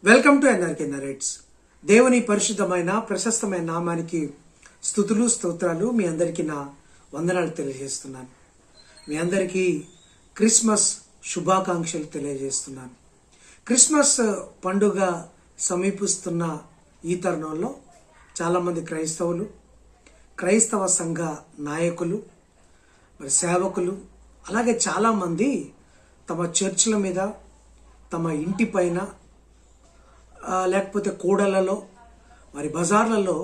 Welcome to NRK narrates. దేవుని పరిశుద్ధమైన ప్రశస్తమైన నామానికి స్తుతులు స్తోత్రాలు. మీ అందరికీ నా వందనాలు తెలియజేస్తున్నాను. మీ అందరికీ క్రిస్మస్ శుభాకాంక్షలు తెలియజేస్తున్నాను. క్రిస్మస్ పండుగ సమీపిస్తున్న ఈ తరుణంలో చాలామంది క్రైస్తవులు, క్రైస్తవ సంఘ నాయకులు, మరి సేవకులు, అలాగే చాలామంది తమ చర్చిల మీద, తమ ఇంటి పైన, లేకపోతే కూడలలో, మరి బజార్లలో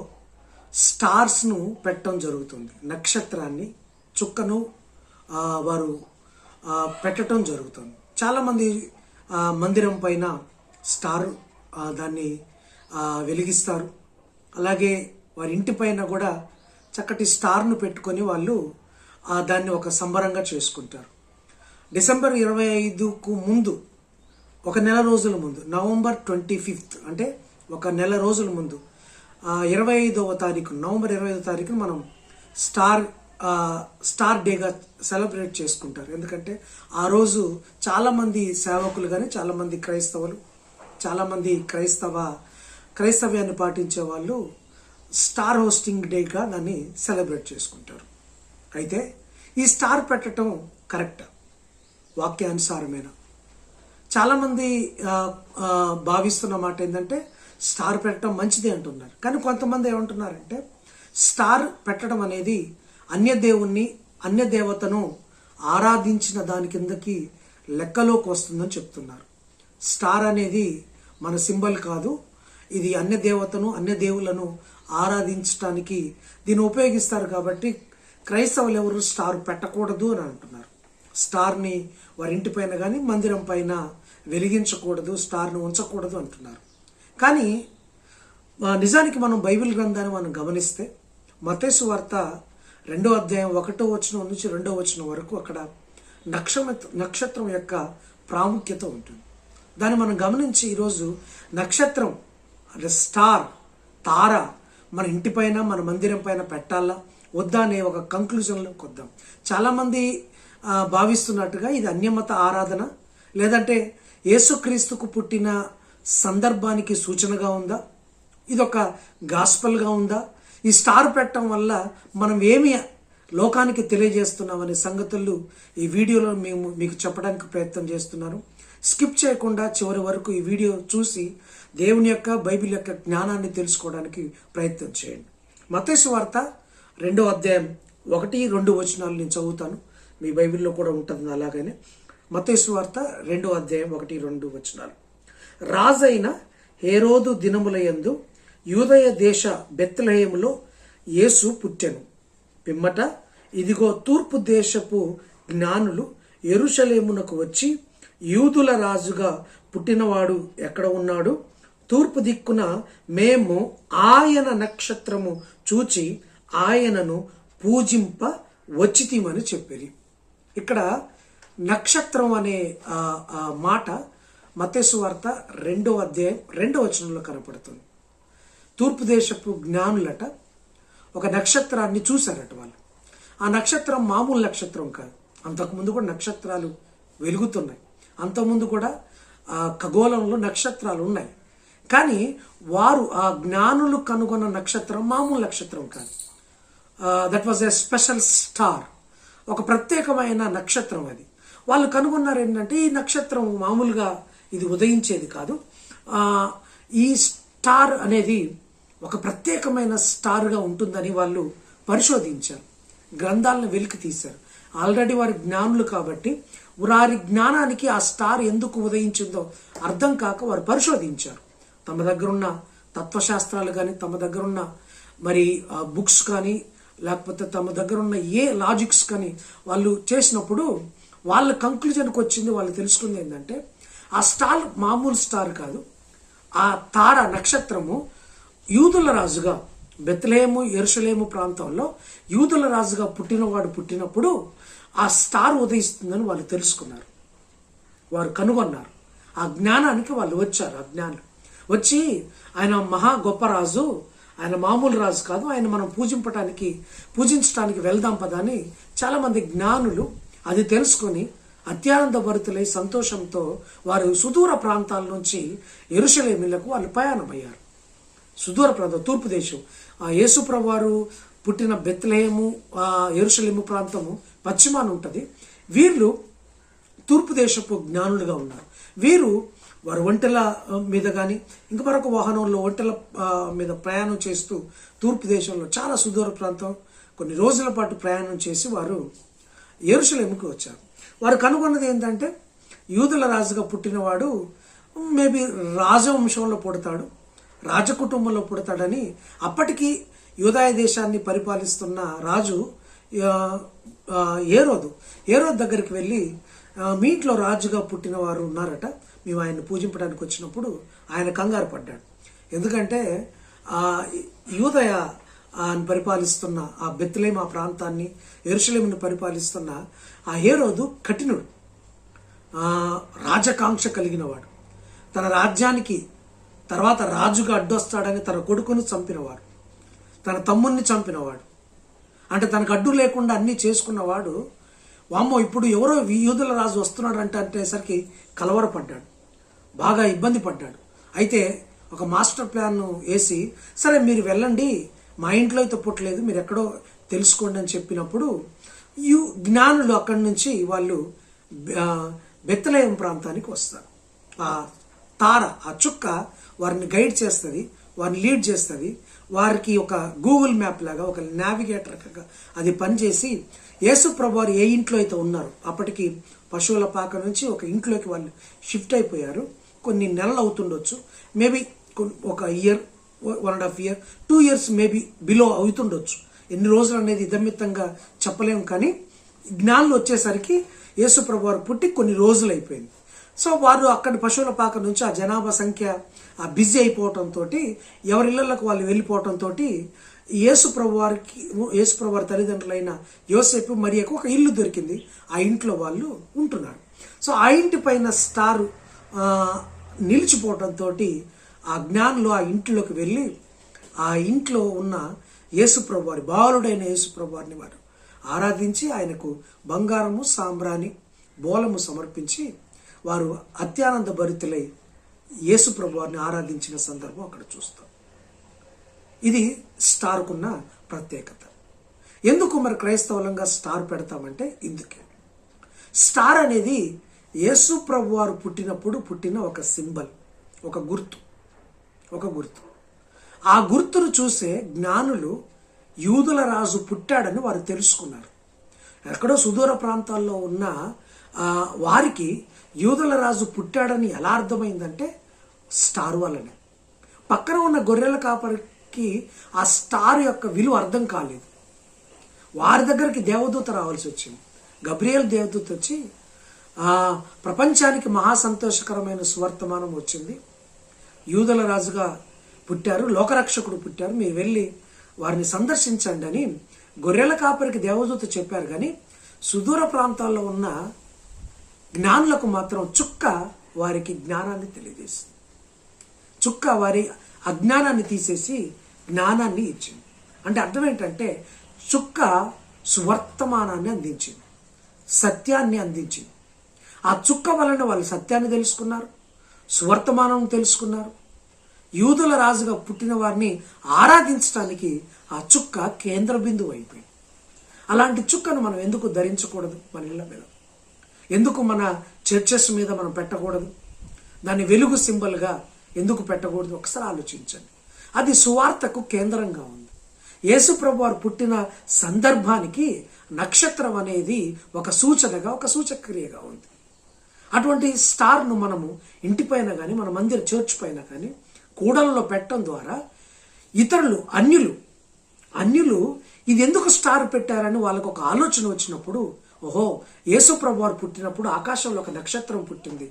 స్టార్స్ను పెట్టడం జరుగుతుంది. నక్షత్రాన్ని, చుక్కను వారు పెట్టడం జరుగుతుంది. చాలామంది మందిరం పైన స్టార్ దాన్ని వెలిగిస్తారు. అలాగే వారి ఇంటి పైన కూడా చక్కటి స్టార్ను పెట్టుకొని వాళ్ళు దాన్ని ఒక సంబరంగా చేసుకుంటారు. డిసెంబర్ 25కు ముందు, ఒక నెల రోజుల ముందు, నవంబర్ 25 అంటే ఒక నెల రోజుల ముందు, 25వ తారీఖు, నవంబర్ 25వ తారీఖున మనం స్టార్ డేగా సెలబ్రేట్ చేసుకుంటారు. ఎందుకంటే ఆ రోజు చాలామంది సేవకులు కానీ, చాలామంది క్రైస్తవులు, చాలామంది క్రైస్తవ్యాన్ని పాటించే వాళ్ళు స్టార్ హోస్టింగ్ డేగా దాన్ని సెలబ్రేట్ చేసుకుంటారు. అయితే ఈ స్టార్ పెట్టడం కరెక్ట్, వాక్యానుసారమైన. చాలామంది భావిస్తున్న మాట ఏంటంటే స్టార్ పెట్టడం మంచిది అంటున్నారు. కానీ కొంతమంది ఏమంటున్నారంటే స్టార్ పెట్టడం అనేది అన్య దేవుణ్ణి, అన్య దేవతను ఆరాధించిన దాని కిందకి లెక్కలోకి వస్తుందని చెప్తున్నారు. స్టార్ అనేది మన సింబల్ కాదు, ఇది అన్య దేవతను, అన్య దేవులను ఆరాధించడానికి దీన్ని ఉపయోగిస్తారు. కాబట్టి క్రైస్తవులు ఎవరు స్టార్ పెట్టకూడదు అని అంటున్నారు. స్టార్ని వారి ఇంటి పైన కానీ, మందిరం పైన వెలిగించకూడదు, స్టార్ని ఉంచకూడదు అంటున్నారు. కానీ నిజానికి మనం బైబిల్ గ్రంథాన్ని మనం గమనిస్తే మత్తయి వార్త 2వ అధ్యాయం 1వ వచనం నుంచి 2వ వచనం వరకు అక్కడ నక్షత్రం యొక్క ప్రాముఖ్యత ఉంటుంది. దాన్ని మనం గమనించి ఈరోజు నక్షత్రం అంటే స్టార్, తార మన ఇంటి పైన, మన మందిరం పైన పెట్టాలా వద్దా అనే ఒక కంక్లూజన్లోకి వద్దాం. చాలామంది భావిస్తున్నట్టుగా ఇది అన్యమత ఆరాధన, లేదంటే యేసుక్రీస్తుకు పుట్టిన సందర్భానికి సూచనగా ఉందా, ఇదొక గాస్పల్గా ఉందా, ఈ స్టార్ పెట్టడం వల్ల మనం ఏమి లోకానికి తెలియజేస్తున్నామనే సంగతులు ఈ వీడియోలో మీకు చెప్పడానికి ప్రయత్నం చేస్తున్నాను. స్కిప్ చేయకుండా చివరి వరకు ఈ వీడియో చూసి దేవుని యొక్క, బైబిల్ యొక్క జ్ఞానాన్ని తెలుసుకోవడానికి ప్రయత్నం చేయండి. మత్తయి వార్త 2వ అధ్యాయం 1-2 వచనాలు నేను చదువుతాను. మీ బైబిల్లో కూడా ఉంటుంది. అలాగనే మత్తయి వార్త 2వ అధ్యాయం 1-2 వచనాలు. రాజైన హేరోదు దినములయందు యూదయ దేశ బెత్లెహేములో యేసు పుట్టెను. పిమ్మట ఇదిగో తూర్పు దేశపు జ్ఞానులు యెరూషలేమునకు వచ్చి, యూదుల రాజుగా పుట్టినవాడు ఎక్కడ ఉన్నాడు? తూర్పు దిక్కున మేము ఆయన నక్షత్రము చూచి ఆయనను పూజింప వచ్చితిమని చెప్పిరి. ఇక్కడ నక్షత్రం అనే మాట మత్తయి వార్త 2వ అధ్యాయం 2వ వచనంలో కనపడుతుంది. తూర్పు దేశపు జ్ఞానులట ఒక నక్షత్రాన్ని చూశారట వాళ్ళు. ఆ నక్షత్రం మామూలు నక్షత్రం కాదు. అంతకుముందు కూడా నక్షత్రాలు వెలుగుతున్నాయి, అంతకుముందు కూడా ఖగోళంలో నక్షత్రాలు ఉన్నాయి. కానీ వారు ఆ జ్ఞానులు కనుగొన్న నక్షత్రం మామూలు నక్షత్రం కాదు. That was a special star, ఒక ప్రత్యేకమైన నక్షత్రం. అది వాళ్ళు కనుగొన్నారు ఏంటంటే ఈ నక్షత్రం మామూలుగా ఇది ఉదయించేది కాదు, ఈ స్టార్ అనేది ఒక ప్రత్యేకమైన స్టార్గా ఉంటుందని వాళ్ళు పరిశోధించారు, గ్రంథాలను వెలికి తీశారు. ఆల్రెడీ వారి జ్ఞానులు కాబట్టి వారి జ్ఞానానికి ఆ స్టార్ ఎందుకు ఉదయించిందో అర్థం కాక వారు పరిశోధించారు. తమ దగ్గరున్న తత్వశాస్త్రాలు కానీ, తమ దగ్గరున్న మరి బుక్స్ కానీ, లేకపోతే తమ దగ్గర ఉన్న ఏ లాజిక్స్ కానీ వాళ్ళు చేసినప్పుడు వాళ్ళ కంక్లూజన్కి వచ్చింది, వాళ్ళు తెలుసుకుంది ఏంటంటే ఆ స్టార్ మామూలు స్టార్ కాదు. ఆ తార నక్షత్రము యూదుల రాజుగా, బెత్లెహేము యెరూషలేము ప్రాంతంలో యూదుల రాజుగా పుట్టినవాడు పుట్టినప్పుడు ఆ స్టార్ ఉదయిస్తుందని వాళ్ళు తెలుసుకున్నారు, వారు కనుగొన్నారు. ఆ జ్ఞానానికి వాళ్ళు వచ్చారు. ఆ జ్ఞానం వచ్చి ఆయన మహా గొప్ప రాజు, ఆయన మామూలు రాజు కాదు, ఆయన మనం పూజించడానికి వెళ్దాం పదా అని చాలామంది జ్ఞానులు అది తెలుసుకొని అత్యానంద భరితులై సంతోషంతో వారు సుదూర ప్రాంతాల నుంచి యెరూషలేములకు వాళ్ళు ప్రయాణమయ్యారు. సుదూర ప్రాంతం, తూర్పు దేశం. యేసుప్రభు వారు పుట్టిన బెత్లెహేము, యెరూషలేము ప్రాంతము పశ్చిమాన ఉంటుంది. వీళ్ళు తూర్పు దేశపు జ్ఞానులుగా ఉన్నారు. వారు ఒంటెల మీద కానీ ఇంక మరొక వాహనంలో ఒంటెల మీద ప్రయాణం చేస్తూ తూర్పు దేశంలో చాలా సుదూర ప్రాంతం కొన్ని రోజుల పాటు ప్రయాణం చేసి వారు యెరూషలేముకి వచ్చారు. వారు కనుగొన్నది ఏంటంటే యూదుల రాజుగా పుట్టినవాడు మేబీ రాజవంశంలో పుడతాడు, రాజకుటుంబంలో పుడతాడని అప్పటికి యూదాయ దేశాన్ని పరిపాలిస్తున్న రాజు హేరోదు దగ్గరికి వెళ్ళి, మీ ఇంట్లో రాజుగా పుట్టిన వారు ఉన్నారట, మేము ఆయన్ని పూజించడానికి వచ్చినప్పుడు ఆయన కంగారు పడ్డాడు. ఎందుకంటే యూదయ పరిపాలిస్తున్న ఆ బెత్లెహేము ఆ ప్రాంతాన్ని, యెరూషలేమును పరిపాలిస్తున్న ఆ హేరోదు కఠినుడు, రాజకాంక్ష కలిగినవాడు, తన రాజ్యానికి తర్వాత రాజుగా అడ్డొస్తాడని తన కొడుకును చంపినవాడు, తన తమ్ముణ్ణి చంపినవాడు, అంటే తనకు అడ్డు లేకుండా అన్నీ చేసుకున్నవాడు. వామ్మో ఇప్పుడు ఎవరో యూదుల రాజు వస్తున్నాడు అనేసరికి కలవరపడ్డాడు, బాగా ఇబ్బంది పడ్డాడు. అయితే ఒక మాస్టర్ ప్లాన్ వేసి, సరే మీరు వెళ్ళండి, మా ఇంట్లో అయితే పుట్టలేదు, మీరు ఎక్కడో తెలుసుకోండి అని చెప్పినప్పుడు జ్ఞానులు అక్కడి నుంచి వాళ్ళు బెత్లెహేము ప్రాంతానికి వస్తారు. ఆ తార, ఆ చుక్క వారిని గైడ్ చేస్తుంది, వారిని లీడ్ చేస్తుంది. వారికి ఒక గూగుల్ మ్యాప్ లాగా, ఒక నావిగేటర్ అది పనిచేసి యేసుప్రభు వారు ఏ ఇంట్లో అయితే ఉన్నారో, అప్పటికి పశువుల పాక నుంచి ఒక ఇంట్లోకి వాళ్ళు షిఫ్ట్ అయిపోయారు. కొన్ని నెలలు అవుతుండొచ్చు, మేబీ ఒక year, 1.5 years, 2 years maybe below అవుతుండొచ్చు. ఎన్ని రోజులు అనేది ఇదమిత్తంగా చెప్పలేము. కానీ జ్ఞానులు వచ్చేసరికి యేసుప్రభు వారు పుట్టి కొన్ని రోజులు అయిపోయింది. సో వారు అక్కడి పశువుల పాక నుంచి ఆ జనాభా సంఖ్య బిజీ అయిపోవటంతో ఎవరిళ్లకు వాళ్ళు వెళ్ళిపోవటంతో యేసుప్రభు వారి తల్లిదండ్రులైన యోసేపు మరియకు ఒక ఇల్లు దొరికింది. ఆ ఇంట్లో వాళ్ళు ఉంటున్నారు. సో ఆ ఇంటి పైన స్టార్ నిలిచిపోవటంతో ఆ జ్ఞానులు ఆ ఇంట్లోకి వెళ్ళి ఆ ఇంట్లో ఉన్న యేసుప్రభు వారి, బాలుడైన యేసుప్రభు వారిని వారు ఆరాధించి ఆయనకు బంగారము, సాంబ్రాణి, బోలము సమర్పించి వారు అత్యానంద భరితులై యేసుప్రభు వారిని ఆరాధించిన సందర్భం అక్కడ చూస్తాం. ఇది స్టార్కున్న ప్రత్యేకత. ఎందుకు మరి క్రైస్తవులంగా స్టార్ పెడతామంటే ఇందుకే. స్టార్ అనేది యేసుప్రభు వారు పుట్టిన ఒక సింబల్, ఒక గుర్తు. ఆ గుర్తును చూసే జ్ఞానులు యూదుల రాజు పుట్టాడని వారు తెలుసుకున్నారు. ఎక్కడో సుదూర ప్రాంతాల్లో ఉన్న వారికి యూదుల రాజు పుట్టాడని ఎలా అర్థమైందంటే స్టార్ వల్లనే. పక్కన ఉన్న గొర్రెల కాపరికి ఆ స్టార్ యొక్క విలువ అర్థం కాలేదు. వారి దగ్గరికి దేవదూత రావాల్సి వచ్చింది. గబ్రియేల్ దేవదూత వచ్చి ప్రపంచానికి మహా సంతోషకరమైన సువర్తమానం వచ్చింది, యూదుల రాజుగా పుట్టారు, లోకరక్షకుడు పుట్టారు, మీరు వెళ్ళి వారిని సందర్శించండి అని గొర్రెల కాపరికి దేవదూత చెప్పారు. కానీ సుదూర ప్రాంతాల్లో ఉన్న జ్ఞానులకు మాత్రం చుక్క వారికి జ్ఞానాన్ని తెలియజేసింది. చుక్క వారి అజ్ఞానాన్ని తీసేసి జ్ఞానాన్ని ఇచ్చింది. అంటే అర్థం ఏంటంటే చుక్క సువర్తమానాన్ని అందించింది, సత్యాన్ని అందించింది. ఆ చుక్క వలన వాళ్ళు సత్యాన్ని తెలుసుకున్నారు, సువర్తమానం తెలుసుకున్నారు. యూదుల రాజుగా పుట్టిన వారిని ఆరాధించడానికి ఆ చుక్క కేంద్ర బిందువు అయిపోయింది. అలాంటి చుక్కను మనం ఎందుకు ధరించకూడదు? మన ఇళ్ళ మీద ఎందుకు, మన చర్చెస్ మీద మనం పెట్టకూడదు? దాన్ని వెలుగు సింబల్గా ఎందుకు పెట్టకూడదు? ఒకసారి ఆలోచించండి. అది సువార్తకు కేంద్రంగా ఉంది. యేసుప్రభు వారు పుట్టిన సందర్భానికి నక్షత్రం అనేది ఒక సూచనగా, ఒక సూచక్రియగా ఉంది. అటువంటి స్టార్ను మనము ఇంటిపైన కానీ, మన మందిర చర్చ్ పైన కానీ కూడలలో పెట్టడం ద్వారా ఇతరులు, అన్యులు ఇది ఎందుకు స్టార్ పెట్టారని వాళ్ళకు ఒక ఆలోచన వచ్చినప్పుడు, ఓహో యేసుప్రభు వారు పుట్టినప్పుడు ఆకాశంలో ఒక నక్షత్రం పుట్టింది,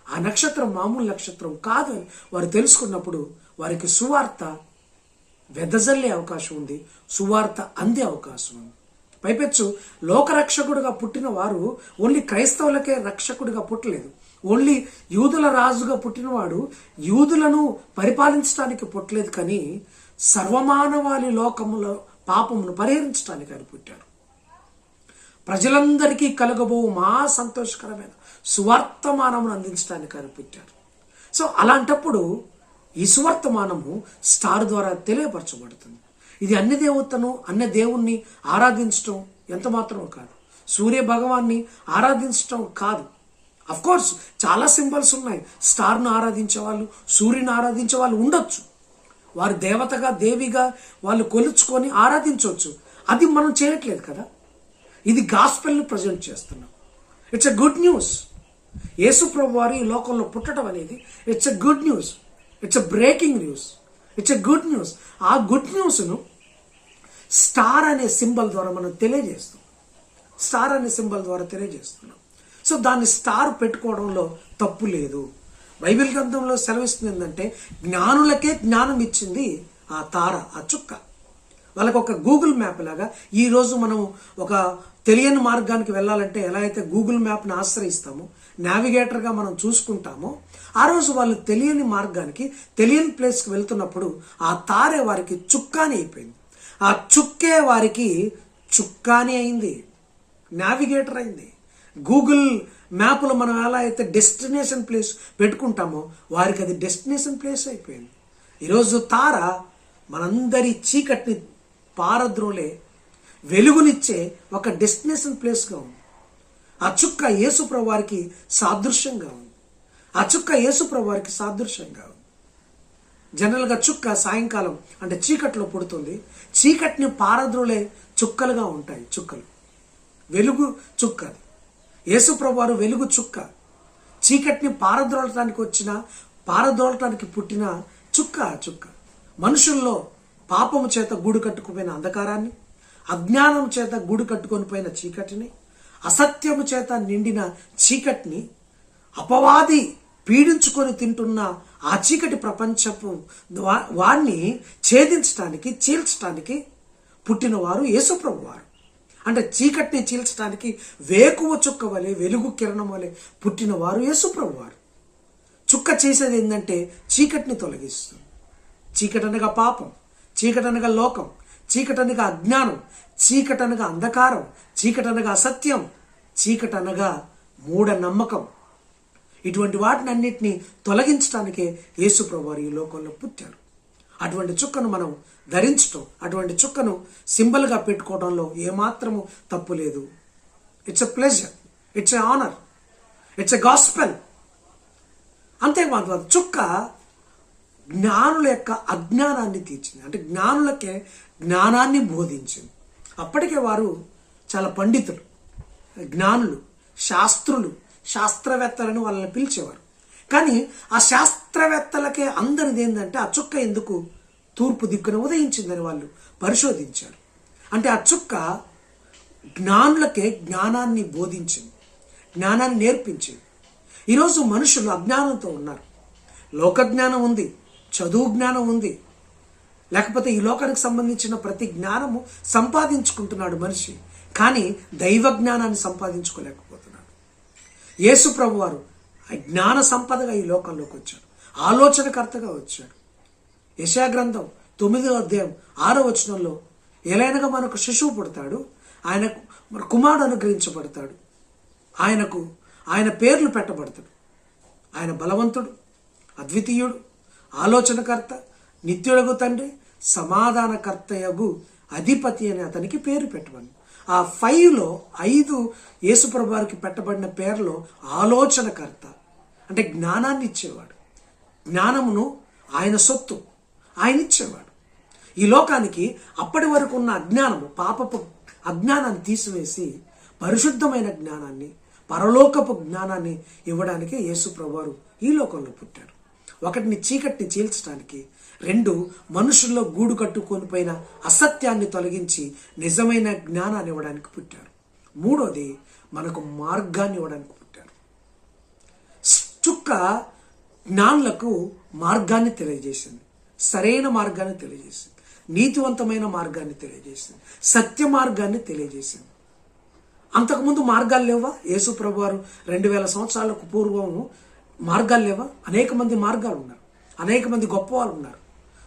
ఆ నక్షత్రం మామూలు నక్షత్రం కాదు అని వారు తెలుసుకున్నప్పుడు వారికి సువార్త వెదజల్లే అవకాశం ఉంది, సువార్త అందే అవకాశం ఉంది. పైపెచ్చు లోకరక్షకుడిగా పుట్టిన వారు ఓన్లీ క్రైస్తవులకే రక్షకుడిగా పుట్టలేదు. ఓన్లీ యూదుల రాజుగా పుట్టినవాడు యూదులను పరిపాలించడానికి పుట్టలేదు, కానీ సర్వమానవాళి లోకముల పాపమును పరిహరించడానికి ఆయన పుట్టాడు. ప్రజలందరికీ కలగబోవు మహా సంతోషకరమైన సువర్తమానమును అందించడానికి ఆయన పుట్టారు. సో అలాంటప్పుడు ఈ సువర్తమానము స్టార్ ద్వారా తెలియపరచబడుతుంది. ఇది అన్ని దేవతను అన్ని దేవుణ్ణి ఆరాధించటం ఎంత మాత్రమో కాదు, సూర్య భగవాన్ని ఆరాధించటం కాదు. అఫ్ కోర్స్ చాలా సింబల్స్ ఉన్నాయి. స్టార్ను ఆరాధించే వాళ్ళు, సూర్యుని ఆరాధించే వాళ్ళు ఉండొచ్చు. వారు దేవతగా దేవిగా వాళ్ళు కొలుచుకొని ఆరాధించవచ్చు. అది మనం చేయట్లేదు కదా. ఇది గాస్పెల్ని ప్రజెంట్ చేస్తున్నాం. It's a good news. Yesu ప్రభు వారు ఈ లోకంలో పుట్టడం అనేది it's a good news. It's a breaking news. It's a good news. ఆ గుడ్ న్యూస్ను స్టార్ అనే సింబల్ ద్వారా మనం తెలియజేస్తాం. స్టార్ అనే సింబల్ ద్వారా తెలియజేస్తున్నాం. సో దాన్ని స్టార్ పెట్టుకోవడంలో తప్పు లేదు. బైబిల్ గ్రంథంలో సెలవిస్తుంది ఏంటంటే జ్ఞానులకే జ్ఞానం ఇచ్చింది ఆ తార, ఆ చుక్క. వాళ్ళకు ఒక గూగుల్ మ్యాప్ లాగా ఈరోజు మనం ఒక తెలియని మార్గానికి వెళ్ళాలంటే ఎలా అయితే గూగుల్ మ్యాప్ని ఆశ్రయిస్తామో, నావిగేటర్గా మనం చూసుకుంటామో, ఆ రోజు వాళ్ళు తెలియని మార్గానికి తెలియని ప్లేస్కి వెళ్తున్నప్పుడు ఆ తారే వారికి చుక్కాని అయిపోయింది. ఆ చుక్కే వారికి చుక్కాని అయింది, నావిగేటర్ అయింది. గూగుల్ మ్యాప్లో మనం ఎలా అయితే డెస్టినేషన్ ప్లేస్ పెట్టుకుంటామో వారికి అది డెస్టినేషన్ ప్లేస్ అయిపోయింది. ఈరోజు తార మనందరి చీకటిని పారద్రోలే వెలుగునిచ్చే ఒక డెస్టినేషన్ ప్లేస్గా ఉంది. ఆ చుక్క యేసుప్రభు వారికి సాదృశ్యంగా ఉంది. ఆ చుక్క యేసుప్రభు వారికి సాదృశ్యంగా ఉంది. జనరల్గా చుక్క సాయంకాలం అంటే చీకట్లో పుడుతుంది. చీకటిని పారద్రోలే చుక్కలుగా ఉంటాయి. చుక్కలు వెలుగు చుక్క. అది యేసుప్రభు వారు వెలుగు చుక్క. చీకటిని పారదోలటానికి పుట్టిన చుక్క. ఆ చుక్క మనుషుల్లో పాపము చేత గూడు కట్టుకుపోయిన అంధకారాన్ని, అజ్ఞానం చేత గూడు కట్టుకొని పోయిన చీకటిని, అసత్యము చేత నిండిన చీకటిని, అపవాది పీడించుకొని తింటున్న ఆ చీకటి ప్రపంచపు వాణ్ణి ఛేదించడానికి, చీల్చడానికి పుట్టినవారు యేసుప్రభు వారు. అంటే చీకటిని చీల్చడానికి వేకువ చుక్క వలె, వెలుగు కిరణం వలె పుట్టినవారు యేసుప్రభు వారు. చుక్క చేసేది ఏంటంటే చీకటిని తొలగిస్తుంది. చీకటి అనగా పాపం, చీకటి అనగా లోకం, చీకటి అనగా అజ్ఞానం, చీకటి అనగా అంధకారం, చీకటి అనగా అసత్యం, చీకటి అనగా మూఢనమ్మకం. ఇటువంటి వాటిని అన్నిటినీ తొలగించడానికే యేసుప్రభు వారు ఈ లోకంలో పుట్టారు. అటువంటి చుక్కను మనం ధరించటం, అటువంటి చుక్కను సింబల్గా పెట్టుకోవడంలో ఏమాత్రము తప్పు లేదు. It's a pleasure, it's a honour, it's a gospel. అంతేకాదు చుక్క జ్ఞానుల యొక్క అజ్ఞానాన్ని తీర్చింది. అంటే జ్ఞానులకే జ్ఞానాన్ని బోధించింది. అప్పటికే వారు చాలా పండితులు, జ్ఞానులు, శాస్త్రులు, శాస్త్రవేత్తలను వాళ్ళని పిలిచేవారు. కానీ ఆ శాస్త్రవేత్తలకే అందరిది ఏంటంటే ఆ చుక్క ఎందుకు తూర్పు దిక్కున ఉదయించిందని వాళ్ళు పరిశోధించారు. అంటే ఆ చుక్క జ్ఞానులకే జ్ఞానాన్ని బోధించింది, జ్ఞానాన్ని నేర్పించింది. ఈరోజు మనుషులు అజ్ఞానంతో ఉన్నారు. లోకజ్ఞానం ఉంది, చదువు జ్ఞానం ఉంది, లేకపోతే ఈ లోకానికి సంబంధించిన ప్రతి జ్ఞానము సంపాదించుకుంటున్నాడు మనిషి. కానీ దైవ జ్ఞానాన్ని సంపాదించుకోలేకపోతున్నాడు. యేసు ప్రభు వారు జ్ఞాన సంపదగా ఈ లోకంలోకి వచ్చాడు, ఆలోచనకర్తగా వచ్చాడు. యెషయా గ్రంథం 9వ అధ్యాయం 6వ వచనంలో ఎలైనగా మనకు శిశువు పుడతాడు, ఆయనకు మన కుమారుడు అనుగ్రహించబడతాడు, ఆయన పేర్లు పెట్టబడతాడు, ఆయన బలవంతుడు, అద్వితీయుడు, ఆలోచనకర్త, నిత్యుడగు తండ్రి, సమాధానకర్తయగు అధిపతి అని అతనికి పేరు పెట్టమని. ఆ 5లో 5 యేసుప్రభు వారికి పెట్టబడిన పేర్లో ఆలోచనకర్త అంటే జ్ఞానాన్ని ఇచ్చేవాడు. జ్ఞానమును ఆయన సొత్తు, ఆయన ఇచ్చేవాడు. ఈ లోకానికి అప్పటి వరకు ఉన్న అజ్ఞానము, పాపపు అజ్ఞానాన్ని తీసివేసి పరిశుద్ధమైన జ్ఞానాన్ని, పరలోకపు జ్ఞానాన్ని ఇవ్వడానికి యేసు ప్రభువారు ఈ లోకంలో పుట్టారు. ఒకటిని చీకటిని చీల్చడానికి, 2 మనుషుల్లో గూడు కట్టుకొని పోయిన అసత్యాన్ని తొలగించి నిజమైన జ్ఞానాన్ని ఇవ్వడానికి పుట్టారు. 3వది మనకు మార్గాన్ని ఇవ్వడానికి పుట్టారు. చుక్క జ్ఞానులకు మార్గాన్ని తెలియజేసింది, సరైన మార్గాన్ని తెలియజేసింది, నీతివంతమైన మార్గాన్ని తెలియజేసింది, సత్య మార్గాన్ని తెలియజేసింది. అంతకుముందు మార్గాలు లేవా? యేసు ప్రభువారు 2000 సంవత్సరాలకు పూర్వం మార్గాలు లేవా? అనేక మంది మార్గాలు ఉన్నారు, అనేక మంది గొప్పవాళ్ళు ఉన్నారు.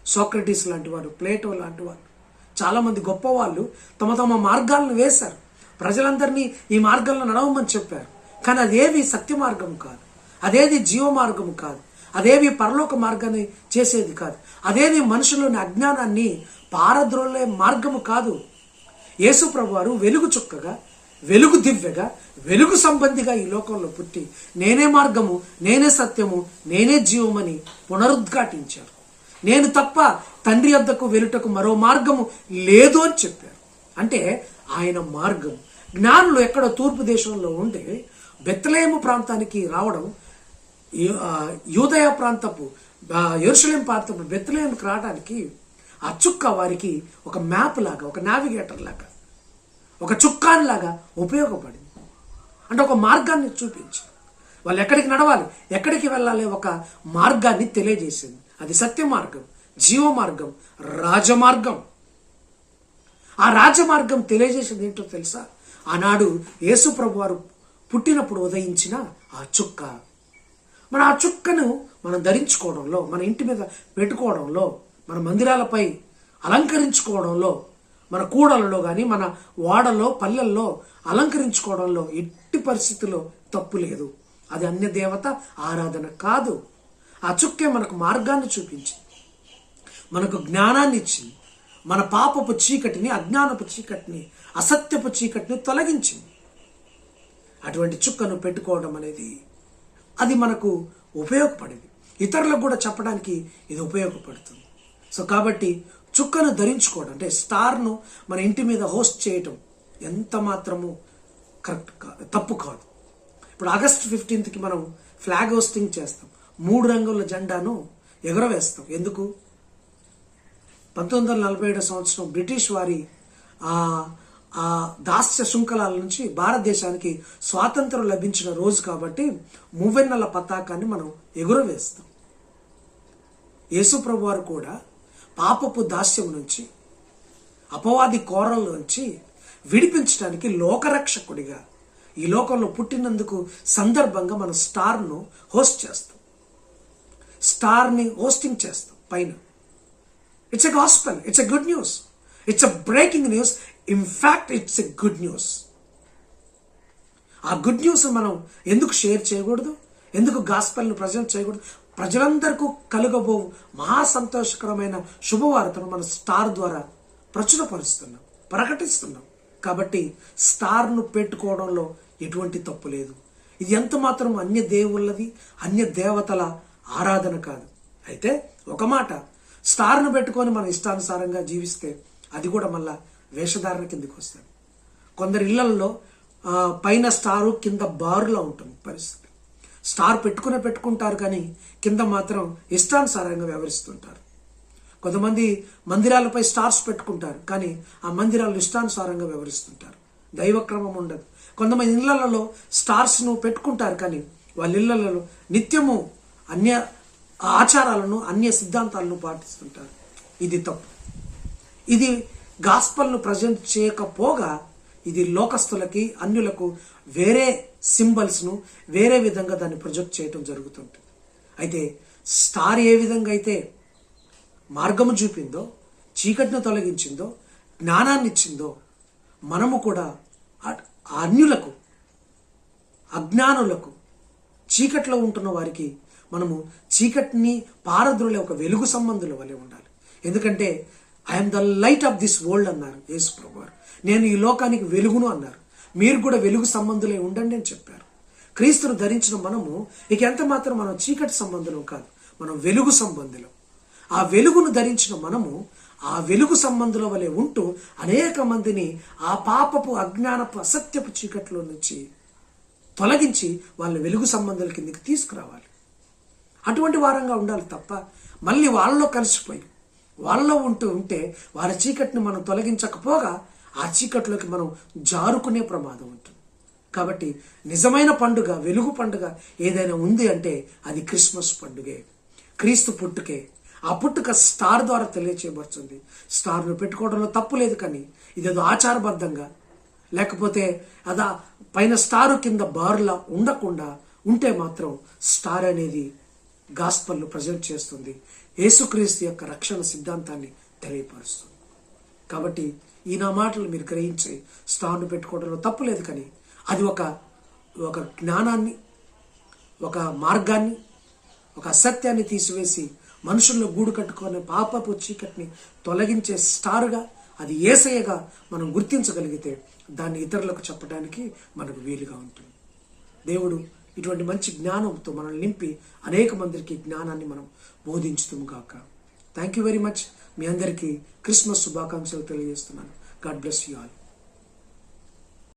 సోక్రటీస్ లాంటి వారు, ప్లేటో లాంటి వారు, చాలామంది గొప్పవాళ్ళు తమ తమ మార్గాలను వేశారు. ప్రజలందరినీ ఈ మార్గంలో నడవమని చెప్పారు. కానీ అదేవి సత్య మార్గం కాదు, అదేది జీవ మార్గం కాదు, అదేవి పరలోక మార్గాన్ని చేసేది కాదు, అదేది మనుషుల్లోని అజ్ఞానాన్ని పారద్రోలే మార్గము కాదు. యేసు ప్రభువారు వెలుగు చుక్కగా, వెలుగు దివ్యగా, వెలుగు సంబంధిగా ఈ లోకంలో పుట్టి నేనే మార్గము, నేనే సత్యము, నేనే జీవమని పునరుద్ఘాటించారు. నేను తప్ప తండ్రి వద్దకు వెలుటకు మరో మార్గము లేదు అని చెప్పారు. అంటే ఆయన మార్గం. జ్ఞానులు ఎక్కడో తూర్పు దేశంలో ఉండే బెత్లెహేము ప్రాంతానికి రావడం, యూదయ ప్రాంతపు యెరూషలేం ప్రాంతపు బెత్లెహేముకి రావడానికి ఆ చుక్క వారికి ఒక మ్యాప్ లాగా, ఒక నావిగేటర్ లాగా, ఒక చుక్కాన్ లాగా ఉపయోగపడింది. అంటే ఒక మార్గాన్ని చూపించి వాళ్ళు ఎక్కడికి నడవాలి, ఎక్కడికి వెళ్ళాలి, ఒక మార్గాన్ని తెలియజేసింది. అది సత్య మార్గం, జీవ మార్గం, రాజమార్గం. ఆ రాజమార్గం తెలియజేసింది ఏంటో తెలుసా? ఆనాడు యేసు ప్రభు వారు పుట్టినప్పుడు ఉదయించిన ఆ చుక్క. మన ఆ చుక్కను మనం ధరించుకోవడంలో, మన ఇంటి మీద పెట్టుకోవడంలో, మన మందిరాలపై అలంకరించుకోవడంలో, మన కూడలలో కానీ మన వాడలో పల్లెల్లో అలంకరించుకోవడంలో ఎట్టి పరిస్థితుల్లో తప్పు లేదు. అది అన్య దేవత ఆరాధన కాదు. ఆ చుక్కే మనకు మార్గాన్ని చూపించింది, మనకు జ్ఞానాన్ని ఇచ్చింది, మన పాపపు చీకటిని, అజ్ఞానపు చీకటిని, అసత్యపు చీకటిని తొలగించింది. అటువంటి చుక్కను పెట్టుకోవడం అనేది అది మనకు ఉపయోగపడేది, ఇతరులకు కూడా చెప్పడానికి ఇది ఉపయోగపడుతుంది. సో కాబట్టి చుక్కను ధరించుకోవడం అంటే స్టార్ను మన ఇంటి మీద హోస్ట్ చేయటం ఎంత మాత్రము కరెక్ట్ తప్పు కాదు. ఇప్పుడు ఆగస్ట్ 15కి మనం ఫ్లాగ్ హోస్టింగ్ చేస్తాం, 3 రంగుల జెండాను ఎగురవేస్తాం. ఎందుకు? 1947 సంవత్సరం బ్రిటిష్ వారి ఆ దాస్య శృంఖలాల నుంచి భారతదేశానికి స్వాతంత్రం లభించిన రోజు కాబట్టి మూవెన్నెల పతాకాన్ని మనం ఎగురవేస్తాం. యేసు ప్రభు వారు కూడా పాపపు దాస్యం నుంచి, అపవాది కోరల నుంచి విడిపించడానికి లోకరక్షకుడిగా ఈ లోకంలో పుట్టినందుకు సందర్భంగా మనం స్టార్ను హోస్ట్ చేస్తాం, స్టార్ని హోస్టింగ్ చేస్తాం పైన. It's a gospel, it's a good news, it's a breaking news. In fact it's a good news. ఆ గుడ్ న్యూస్ మనం ఎందుకు షేర్ చేయకూడదు? ఎందుకు గాస్పెల్ను ప్రజెంట్ చేయకూడదు? ప్రజలందరికీ కలుగబో మహా సంతోషకరమైన శుభవార్తను మన స్టార్ ద్వారా ప్రచురపరుస్తున్నాం, ప్రకటిస్తున్నాం. కాబట్టి స్టార్ను పెట్టుకోవడంలో ఎటువంటి తప్పు లేదు. ఇది ఎంత మాత్రం అన్య దేవుళ్ళది, అన్య దేవతల ఆరాధన కాదు. అయితే ఒక మాట, స్టార్ను పెట్టుకొని మన ఇష్టానుసారంగా జీవిస్తే అది కూడా మళ్ళా వేషధారణ కిందకి వస్తుంది. కొందరి ఇళ్లలో పైన స్టారు, కింద బారులా ఉంటుంది పరిస్థితి. స్టార్ పెట్టుకుంటారు కానీ కింద మాత్రం ఇష్టానుసారంగా వ్యవహరిస్తుంటారు. కొంతమంది మందిరాలపై స్టార్స్ పెట్టుకుంటారు కానీ ఆ మందిరాలు ఇష్టానుసారంగా వ్యవహరిస్తుంటారు, దైవక్రమం ఉండదు. కొంతమంది ఇళ్లలో స్టార్స్ను పెట్టుకుంటారు కానీ వాళ్ళ ఇళ్లలో నిత్యము అన్య ఆచారాలను, అన్య సిద్ధాంతాలను పాటిస్తుంటారు. ఇది తప్పు. ఇది గాస్పల్ను ప్రజెంట్ చేయకపోగా ఇది లోకస్తులకి, అన్యులకు వేరే సింబల్స్ను వేరే విధంగా దాన్ని ప్రొజెక్ట్ చేయటం జరుగుతుంటుంది. అయితే స్టార్ ఏ విధంగా అయితే మార్గము చూపిందో, చీకటిని తొలగించిందో, జ్ఞానాన్ని ఇచ్చిందో, మనము కూడా అన్యులకు, అజ్ఞానులకు, చీకట్లో ఉంటున్న వారికి మనము చీకటిని పారద్రోలే ఒక వెలుగు సంబంధుల వలె ఉండాలి. ఎందుకంటే I'm the light of this world అన్నారు యేసు ప్రభువారు. నేను ఈ లోకానికి వెలుగును అన్నారు. మీరు కూడా వెలుగు సంబంధులే ఉండండి అని చెప్పారు. క్రీస్తును ధరించిన మనము ఇక ఎంత మాత్రం మనం చీకటి సంబంధులం కాదు, మనం వెలుగు సంబంధులం. ఆ వెలుగును ధరించిన మనము ఆ వెలుగు సంబంధుల వలె ఉంటూ అనేక మందిని ఆ పాపపు, అజ్ఞానపు, అసత్యపు చీకట్లో నుంచి తొలగించి వాళ్ళని వెలుగు సంబంధాల కిందకి తీసుకురావాలి. అటువంటి వారంగా ఉండాలి తప్ప మళ్ళీ వాళ్ళలో కలిసిపోయి వాళ్ళలో ఉంటే వారి చీకటిని మనం తొలగించకపోగా ఆ చీకట్లోకి మనం జారుకునే ప్రమాదం ఉంటుంది. కాబట్టి నిజమైన పండుగ, వెలుగు పండుగ ఏదైనా ఉంది అంటే అది క్రిస్మస్ పండుగే, క్రీస్తు పుట్టుకే. ఆ పుట్టుక స్టార్ ద్వారా తెలియచేయబడుతుంది. స్టార్ను పెట్టుకోవడంలో తప్పు లేదు, కానీ ఇదేదో ఆచారబద్ధంగా లేకపోతే అదా పైన స్టారు కింద బారులా ఉండకుండా ఉంటే మాత్రం స్టార్ అనేది గాస్పల్ను ప్రజెంట్ చేస్తుంది, యేసుక్రీస్తు యొక్క రక్షణ సిద్ధాంతాన్ని తెలియపరుస్తుంది. కాబట్టి ఈ నా మాటలు మీరు గ్రహించి స్టాండ్ పెట్టుకోవడంలో తప్పు లేదు, కానీ అది ఒక జ్ఞానాన్ని, ఒక మార్గాన్ని, ఒక అసత్యాన్ని తీసివేసి మనుషుల్లో గూడు కట్టుకునే పాపపు చీకటిని తొలగించే స్టార్గా, అది యేసయ్యగా మనం గుర్తించగలిగితే దాన్ని ఇతరులకు చెప్పడానికి మనకు వీలుగా ఉంటుంది. దేవుడు ఇటువంటి మంచి జ్ఞానంతో మనల్ని నింపి అనేక మందికి జ్ఞానాన్ని మనం బోధించుతాము కాక. Thank you very much. మీ అందరికీ క్రిస్మస్ శుభాకాంక్షలు తెలియజేస్తున్నాను. God bless you all.